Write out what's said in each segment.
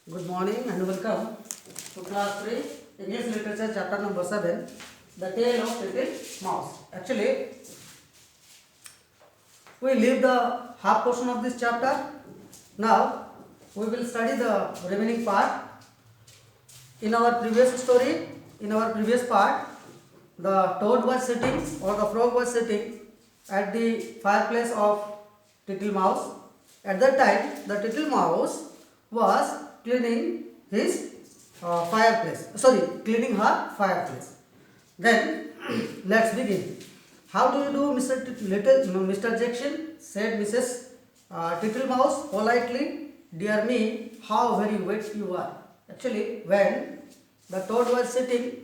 Good morning and welcome to class 3 English Literature chapter number 7, The Tale of Little Mouse. Actually, we leave the half portion of this chapter. Now, we will study the remaining part. In our previous story, in our previous part, the toad was sitting or the frog was sitting at the fireplace of Tittle Mouse. At that time, the Tittle Mouse was cleaning his fireplace. Sorry, cleaning her fireplace. Then, let's begin. How do you do, Mr. Jackson? Said Mrs. Tittle Mouse politely. Dear me, how very wet you are. Actually, when the toad was sitting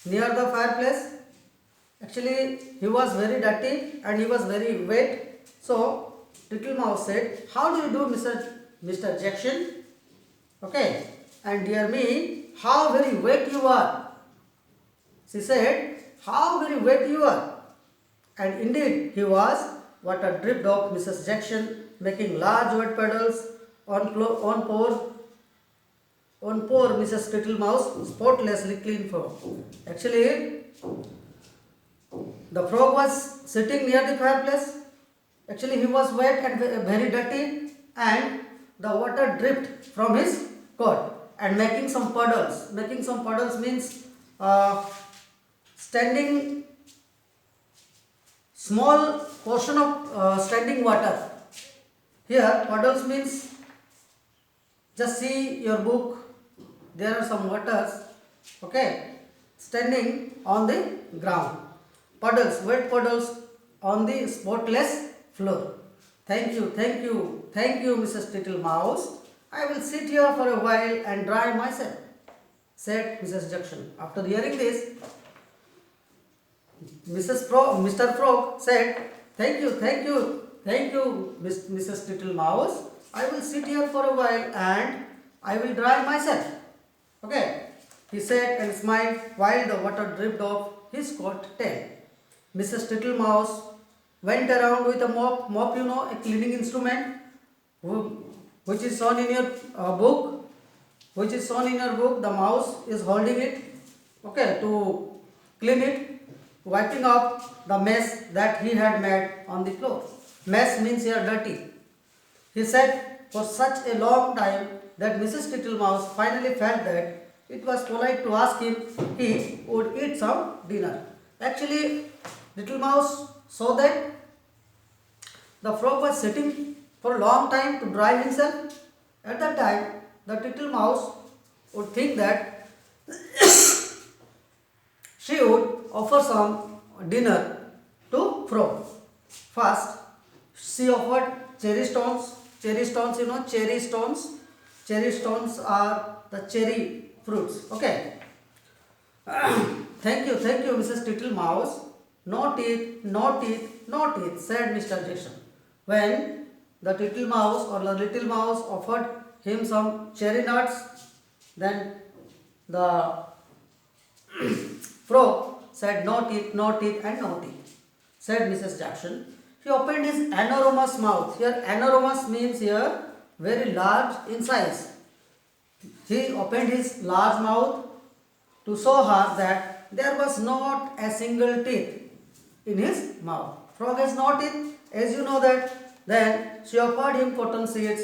near the fireplace, actually he was very dirty and he was very wet. So Tittle Mouse said, how do you do, Mr. Jackson? Okay, and dear me, how very wet you are. She said, how very wet you are. And indeed he was. Water dripped off Mrs. Jackson, making large wet puddles on poor Mrs. Tittle Mouse spotlessly clean fur. Actually, the frog was sitting near the fireplace. Actually, he was wet and very dirty, and the water dripped from his coat and making some puddles. Making some puddles means standing small portion of standing water. Here, puddles means just see your book. There are some waters, okay, standing on the ground. Puddles, wet puddles on the spotless floor. Thank you, thank you, thank you, Mrs. Tittle Mouse. I will sit here for a while and dry myself, said Mrs. Jackson. After hearing this, Mr. Frog said, thank you, thank you, thank you, Mrs. Tittle Mouse. I will sit here for a while and I will dry myself. Okay, he said and smiled while the water dripped off his coat tail. Mrs. Tittle Mouse went around with a mop, a cleaning instrument, which is shown in your book. Which is shown in your book. The mouse is holding it, okay, to clean it, wiping off the mess that he had made on the floor. Mess means here dirty. He sat for such a long time that Mrs. Tittle Mouse finally felt that it was polite to ask him he would eat some dinner. Actually, Little Mouse saw that the frog was sitting for a long time to dry himself. At that time, the Tittle Mouse would think that she would offer some dinner to frog. First, she offered cherry stones. Cherry stones, you know, cherry stones. Cherry stones are the cherry fruits. Okay. Thank you, Mrs. Tittle Mouse. No teeth, no teeth, no teeth, said Mr. Jackson. When the Tittle Mouse or the Little Mouse offered him some cherry nuts, then the frog said no teeth, and no teeth, said Mrs. Jackson. He opened his enormous mouth. Here, enormous means here very large in size. He opened his large mouth to show her that there was not a single teeth in his mouth. Frog has no teeth, as you know that. Then she offered him cotton seeds.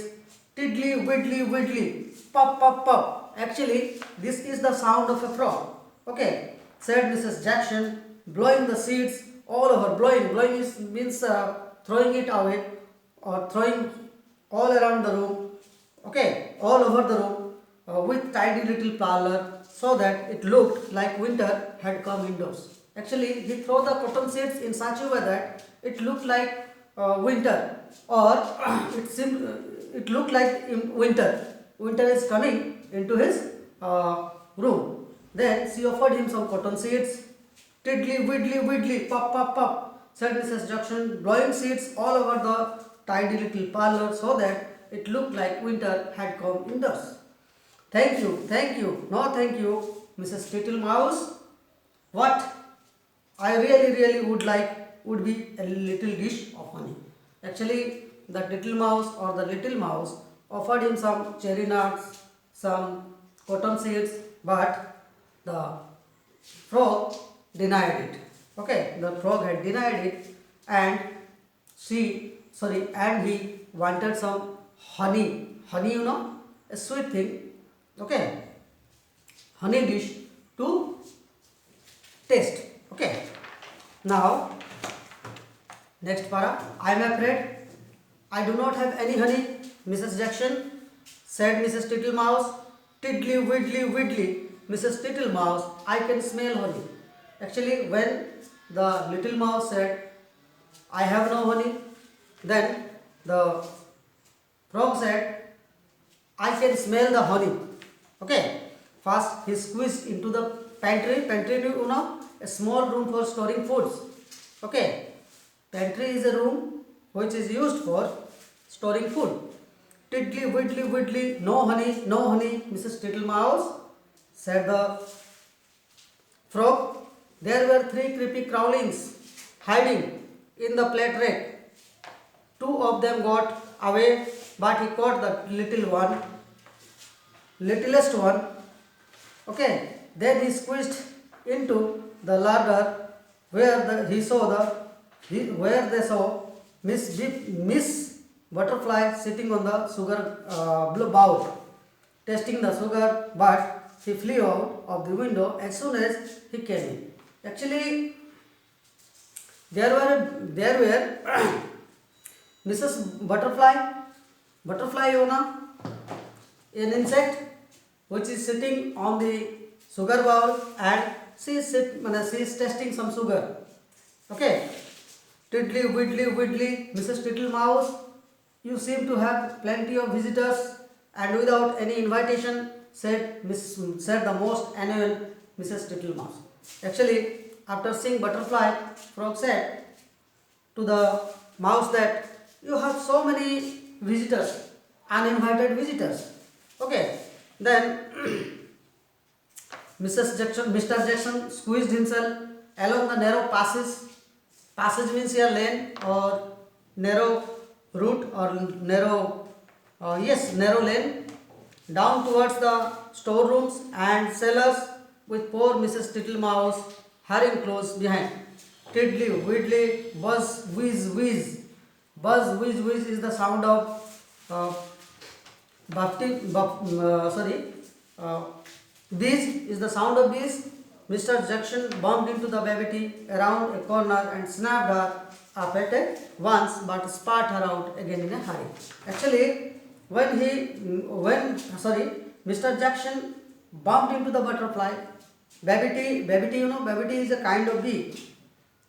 Tiddly, widdly, widdly, pop, pop, pop. Actually, this is the sound of a frog. Okay, said Mrs. Jackson, blowing the seeds all over. Blowing means throwing it away or throwing all around the room. Okay, all over the room with tidy little parlor so that it looked like winter had come indoors. Actually, he threw the cotton seeds in such a way that it looked like winter, or it looked like winter. Winter is coming into his room. Then she offered him some cotton seeds. Tiddly, widdly, widdly, pop, pop, pop, said Mrs. Jackson, blowing seeds all over the tidy little parlor so that it looked like winter had come indoors. Thank you, no thank you, Mrs. Tittle Mouse. What I really would like would be a little dish of honey. Actually, the Little Mouse or the Little Mouse offered him some cherry nuts, some cotton seeds, but the frog denied it. Okay, the frog had denied it, and he wanted some honey. Honey, a sweet thing. Okay, honey dish to taste. Okay, now next para. I am afraid I do not have any honey, Mrs. Jackson, said Mrs. Tittlemouse. Tiddly widdly widdly, Mrs. Tittlemouse, I can smell honey. Actually, when the little mouse said, I have no honey, then the frog said, I can smell the honey. Okay, first he squeezed into the pantry. Pantry, a small room for storing foods. Okay, pantry is a room which is used for storing food. Tiddly widdly widdly, no honey, Mrs. Tittlemouse, said the frog. There were 3 creepy crawlings hiding in the plate rack. 2 of them got away, but he caught the littlest one. Okay, then he squeezed into the larder where they saw Miss Butterfly sitting on the sugar bowl, tasting the sugar, but he flew out of the window as soon as he came in. Actually, there were Mrs. Butterfly, an insect which is sitting on the sugar bowl, and she is tasting some sugar. Okay, tiddly widdly widdly, Mrs. Tittlemouse, you seem to have plenty of visitors, and without any invitation, said the most annoying Mrs. Tittlemouse. Actually, after seeing butterfly, frog said to the mouse that you have so many visitors, uninvited visitors. Okay, then Mr. Jackson squeezed himself along the narrow passage. Passage means here lane or narrow route or narrow lane down towards the storerooms and cellars, with poor Mrs. Tittlemouse hurrying close behind. Tiddly widdly, buzz whiz whiz. Buzz whiz whiz is the sound of bees is the sound of bees. Mr. Jackson bumped into the baby around a corner and snapped her up at once, but spat her out again in a hurry. Actually, Mr. Jackson bumped into the butterfly. Baby is a kind of bee.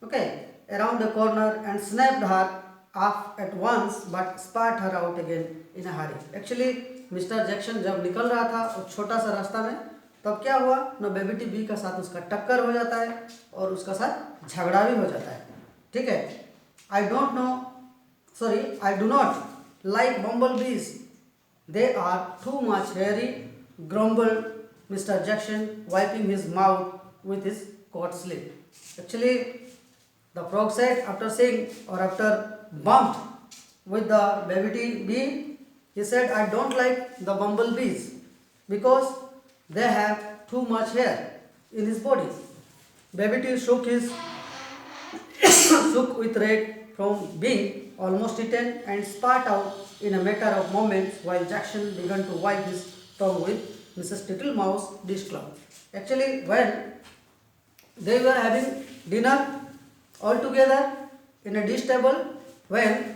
Okay, around the corner and snapped her up at once, but spat her out again in a hurry. Actually, mister Jackson जब निकल रहा था उस छोटा सा रास्ता में, तब क्या हुआ ना, बेबी बी का साथ उसका टक्कर हो जाता है और उसका साथ झगड़ा भी हो जाता है. ठीक है. I do not like bumble bees, they are too much hairy, grumbled Mr. Jackson, wiping his mouth with his coat sleeve. Actually, the frog said after bumped with the baby bee, he said, I don't like the bumblebees because they have too much hair in his body. Baby shook with rage from being almost eaten and spat out in a matter of moments, while Jackson began to wipe his tongue with Mrs. Tittlemouse dishcloth. Actually, when they were having dinner all together in a dish table, when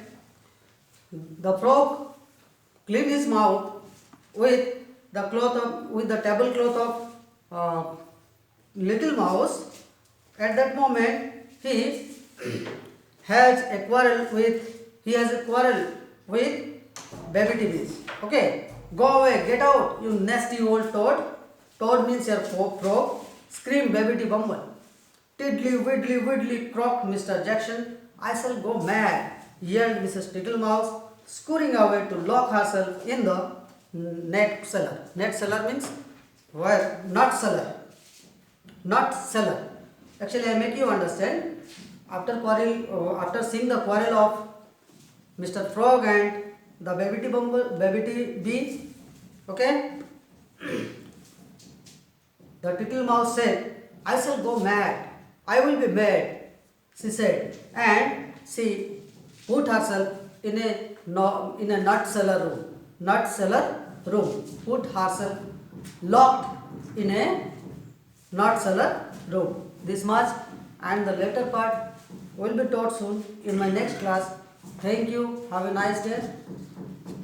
the frog cleaned his mouth with the tablecloth of little mouse, at that moment he has a quarrel with baby bees. Okay. Go away, get out, you nasty old toad. Toad means your frog. Screamed Baby Bumble. Tiddly widdly widdly, croaked Mr. Jackson. I shall go mad, yelled Mrs. Tittlemouse, scurrying away to lock herself in the net cellar. Net cellar means nut cellar. Actually, I make you understand. After seeing the quarrel of Mr. Frog and the baby bee, okay, The tittle mouse said, I shall go mad. I will be mad, she said. And she put herself in a nut cellar room. Nut cellar room. Put herself locked in a nut cellar room. This much, and the later part will be taught soon in my next class. Thank you. Have a nice day.